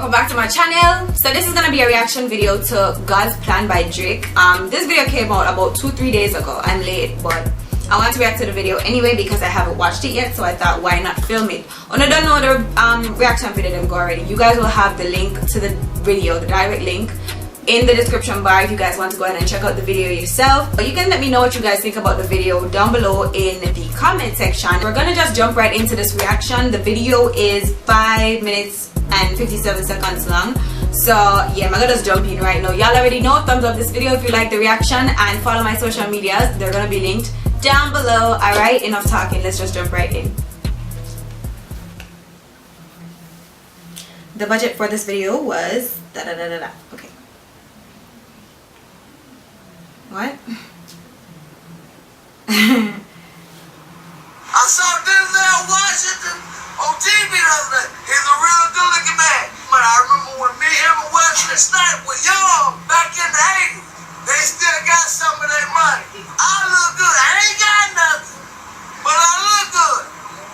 welcome back to my channel. So this is gonna be a reaction video to God's Plan by Drake. This video came out about 2-3 days ago. I'm late, but I want to react to the video anyway because I haven't watched it yet, so I thought why not film it. When I don't know the reaction video them go already, you guys will have the link to the video, the direct link, in the description bar if you guys want to go ahead and check out the video yourself. But you can let me know what you guys think about the video down below in the comment section. We're gonna just jump right into this reaction. The video is 5 minutes and 57 seconds long, so yeah, I'm gonna just jump in right now. Y'all already know, thumbs up this video if you like the reaction, and follow my social medias, they're gonna be linked down below. Alright, enough talking, let's just jump right in. The budget for this video was okay. What? I saw Denzel Washington on TV the other day. He's a real good looking man. But I remember when me, him, and Wesley Snipes were young back in the 80s. They still got some of their money. I look good. I ain't got nothing, but I look good.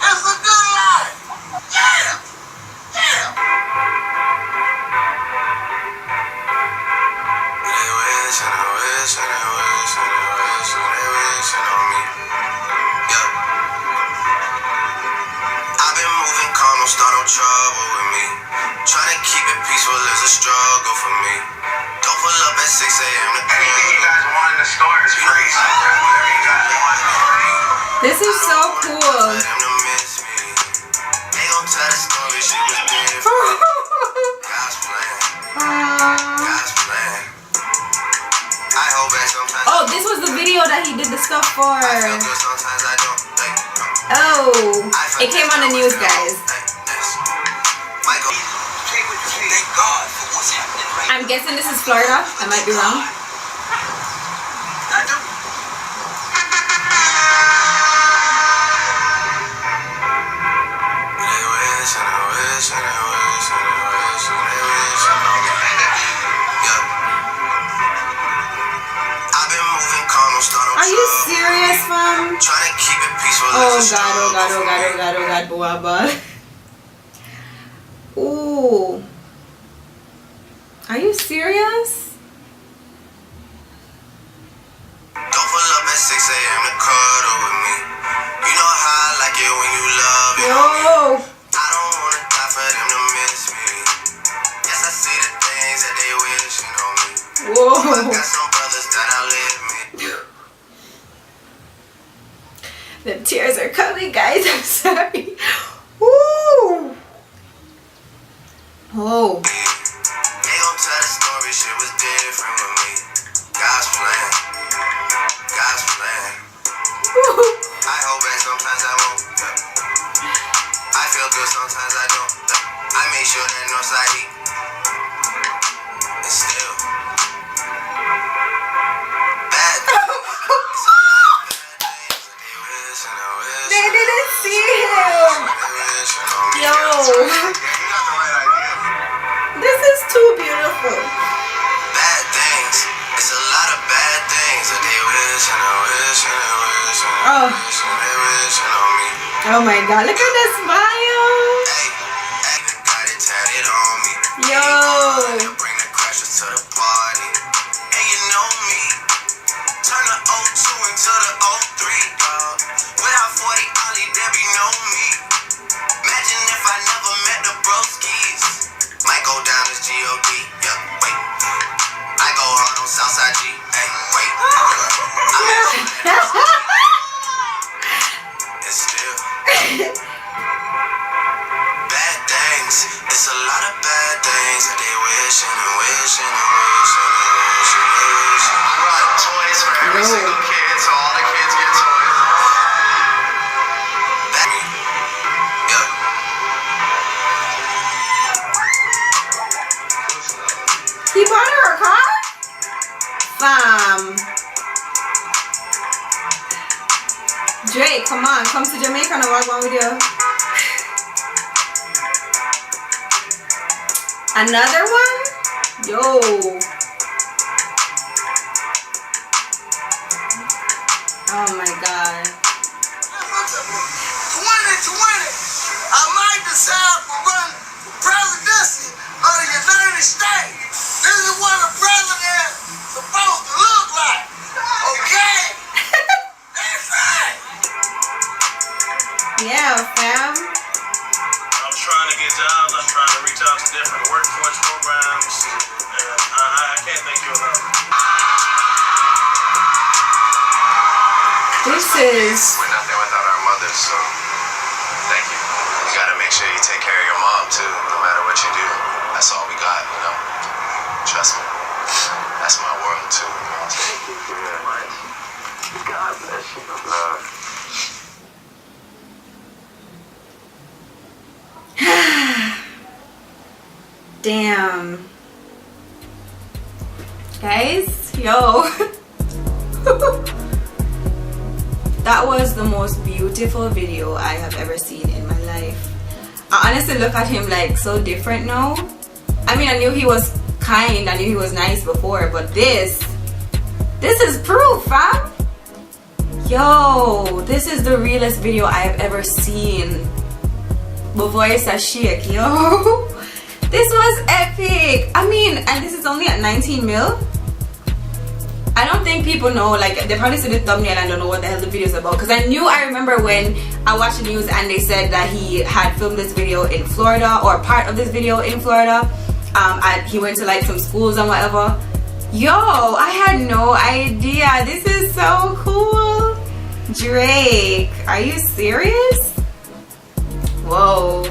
It's a good life. Yeah. Yeah. They wish and I wish and I wish and I wish and they wishing on me. Yeah. I've been moving calm, don't start no trouble with me. Trying to keep it peaceful is a struggle for me. Don't pull up at 6 a.m. to anything you guys want in the store is free. This is so cool. They gon' tell the story, shit was different. God's plan. God's plan. I hope that sometimes. Oh, this was the video that he did the stuff for. I feel good, sometimes I don't. Oh, it came on the news, guys. I'm guessing this is Florida. I might be wrong. I do. They wish and I wish and I wish and I wish and they wish on me. Yeah. I've been moving calm, don't start no Are you serious, fam? Trying to keep it peaceful. Oh God, oh God, oh God, oh God, oh God, Boaba. Ooh. Are you serious? Don't pull up at 6 a.m. to cuddle with me. You know how I like it when you love it. Yo. I don't wanna die for them to miss me. Yes, I see the things that they wishing on me. Whoa. I got some brothers that outlive me. The tears are coming, guys. I'm sorry. Woo. Oh. They gon' tell the story, shit was different with me. God's plan. God's plan. I hope that sometimes I won't. I feel good, sometimes I don't. I make sure that no side heat. And still. Bad. They didn't see him. Yo. This is too beautiful. Bad things. It's a lot of bad things that they wish and I wish and I wish and I wish and they wishing on me. Oh my God, look at that smile. Hey, even got it tatted on me. Yo. Bring the crashers to the party. And you know me. Turn the 02 into the 03, dog. Without 40 Ollie, Debbie know me. Imagine if I never met the broskies. Might go down as G.O.D. Yeah, wait. I go hard on Southside G. Hey, wait. And still. Bad things. It's a lot of bad things that they wishing and wishing and wishing and wishing and wishing. I brought toys for every single kid, so all the kids get toys. Yeah. He bought her a car? Drake, come on, come to Jamaica and walk one with you. Another one? Yo. Oh my God. 2020, I might decide to run for presidency. of the United States. This is what a president supposed to look like. Okay? That's right. Yeah, fam. I'm trying to get jobs. I'm trying to reach out to different workforce programs. And I can't thank you enough. This is... We're nothing without our mothers, so thank you. You gotta make sure you take care of your mom too, no matter what you do. That's all we got, you know. Trust me. That's my world too. You know? Thank you very much. God bless you. Love. Damn. Guys, yo. That was the most beautiful video I have ever seen in my life. I honestly look at him like so different now. I mean, I knew he was kind, I knew he was nice before, but this is proof, fam. Yo, this is the realest video I have ever seen. My voice a shake, yo. This was epic. I mean, and this is only at 19 mil. I don't think people know, like, they probably see the thumbnail and don't know what the hell the video is about. Because I remember when I watched the news and they said that he had filmed this video in Florida, or part of this video in Florida. He went to like some schools and whatever. Yo, I had no idea. This is so cool. Drake, are you serious? Whoa.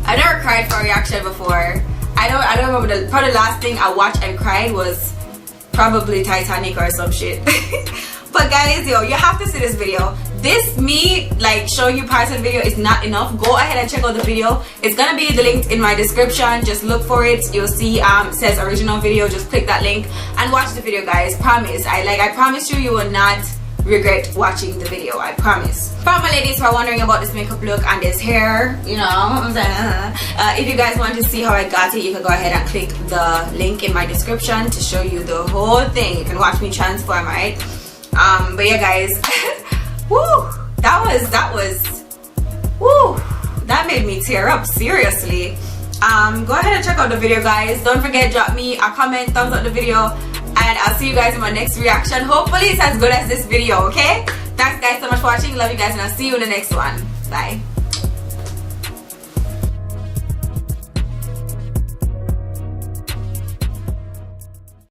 I never cried for a reaction before. I don't remember probably the last thing I watched and cried was probably Titanic or some shit. But guys, yo, you have to see this video. This me like showing you parts of the video is not enough. Go ahead and check out the video. It's gonna be the link in my description. Just look for it. You'll see it says original video. Just click that link and watch the video, guys. Promise. I promise you will not regret watching the video. I promise. For my ladies who are wondering about this makeup look and this hair, you know, if you guys want to see how I got it, you can go ahead and click the link in my description to show you the whole thing. You can watch me transform, right? But yeah, guys, woo, that made me tear up, seriously. Go ahead and check out the video, guys. Don't forget, drop me a comment, thumbs up the video, and I'll see you guys in my next reaction. Hopefully it's as good as this video, okay? Thanks guys so much for watching. Love you guys, and I'll see you in the next one. Bye.